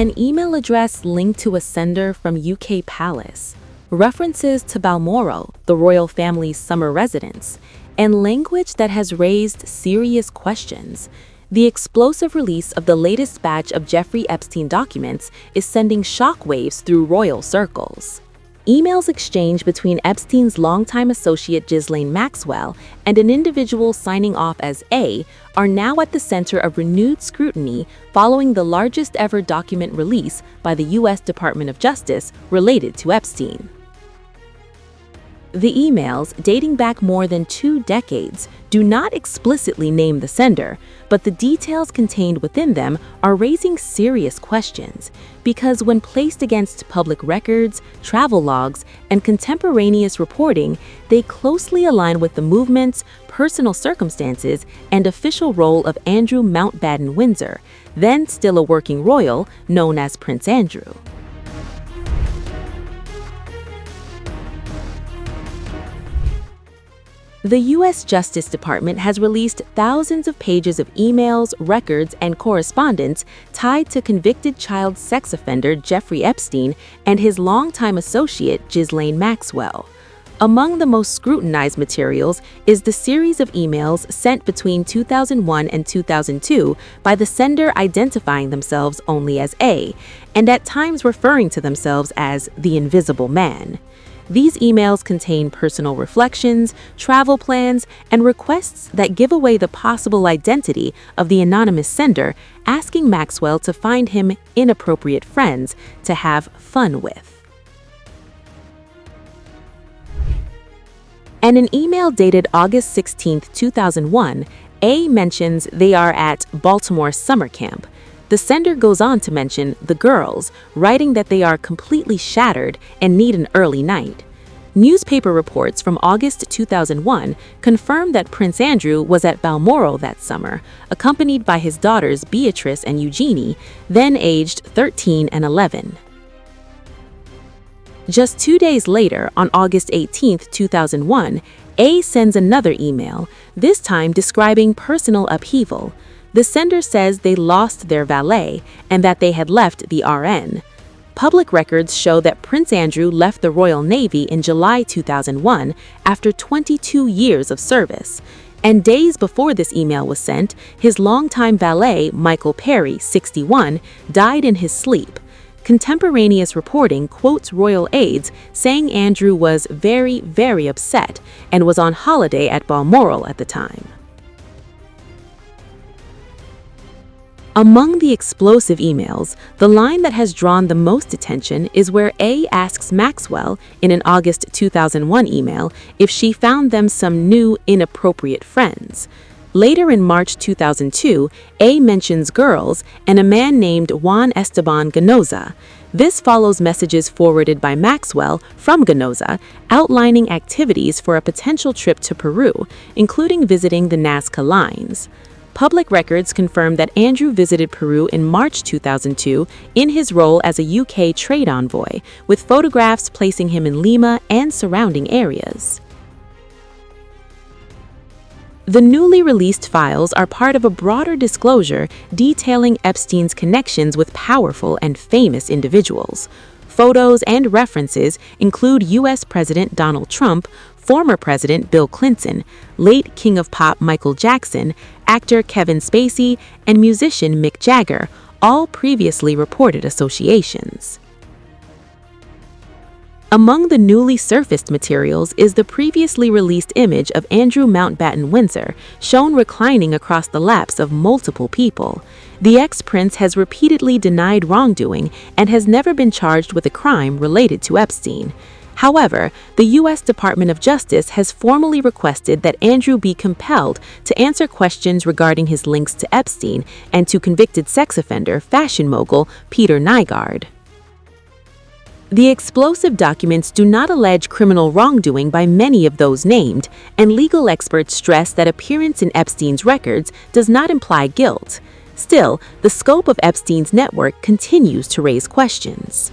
An email address linked to a sender from UK Palace, references to Balmoral, the royal family's summer residence, and language that has raised serious questions. The explosive release of the latest batch of Jeffrey Epstein documents is sending shockwaves through royal circles. Emails exchanged between Epstein's longtime associate Ghislaine Maxwell and an individual signing off as A are now at the center of renewed scrutiny following the largest ever document release by the U.S. Department of Justice related to Epstein. The emails, dating back more than 2 decades, do not explicitly name the sender, but the details contained within them are raising serious questions because when placed against public records, travel logs, and contemporaneous reporting, they closely align with the movements, personal circumstances, and official role of Andrew Mountbatten Windsor, then still a working royal known as Prince Andrew. The U.S. Justice Department has released thousands of pages of emails, records, and correspondence tied to convicted child sex offender Jeffrey Epstein and his longtime associate Ghislaine Maxwell. Among the most scrutinized materials is the series of emails sent between 2001 and 2002 by the sender identifying themselves only as A, and at times referring to themselves as the Invisible Man. These emails contain personal reflections, travel plans, and requests that give away the possible identity of the anonymous sender, asking Maxwell to find him inappropriate friends to have fun with. And an email dated August 16, 2001, A mentions they are at Baltimore summer camp. The sender goes on to mention the girls, writing that they are completely shattered and need an early night. Newspaper reports from August 2001 confirm that Prince Andrew was at Balmoral that summer, accompanied by his daughters Beatrice and Eugenie, then aged 13 and 11. Just 2 days later, on August 18, 2001, A sends another email, this time describing personal upheaval. The sender says they lost their valet and that they had left the RN. Public records show that Prince Andrew left the Royal Navy in July 2001 after 22 years of service. And days before this email was sent, his longtime valet, Michael Perry, 61, died in his sleep. Contemporaneous reporting quotes royal aides saying Andrew was very, very upset and was on holiday at Balmoral at the time. Among the explosive emails, the line that has drawn the most attention is where A asks Maxwell, in an August 2001 email, if she found them some new inappropriate friends. Later in March 2002, A mentions girls and a man named Juan Esteban Ganoza. This follows messages forwarded by Maxwell from Ganoza outlining activities for a potential trip to Peru, including visiting the Nazca lines. Public records confirm that Andrew visited Peru in March 2002 in his role as a UK trade envoy, with photographs placing him in Lima and surrounding areas. The newly released files are part of a broader disclosure detailing Epstein's connections with powerful and famous individuals. Photos and references include U.S. President Donald Trump, former President Bill Clinton, late King of Pop Michael Jackson, actor Kevin Spacey, and musician Mick Jagger, all previously reported associations. Among the newly surfaced materials is the previously released image of Andrew Mountbatten Windsor, shown reclining across the laps of multiple people. The ex-prince has repeatedly denied wrongdoing and has never been charged with a crime related to Epstein. However, the U.S. Department of Justice has formally requested that Andrew be compelled to answer questions regarding his links to Epstein and to convicted sex offender fashion mogul Peter Nygard. The explosive documents do not allege criminal wrongdoing by many of those named, and legal experts stress that appearance in Epstein's records does not imply guilt. Still, the scope of Epstein's network continues to raise questions.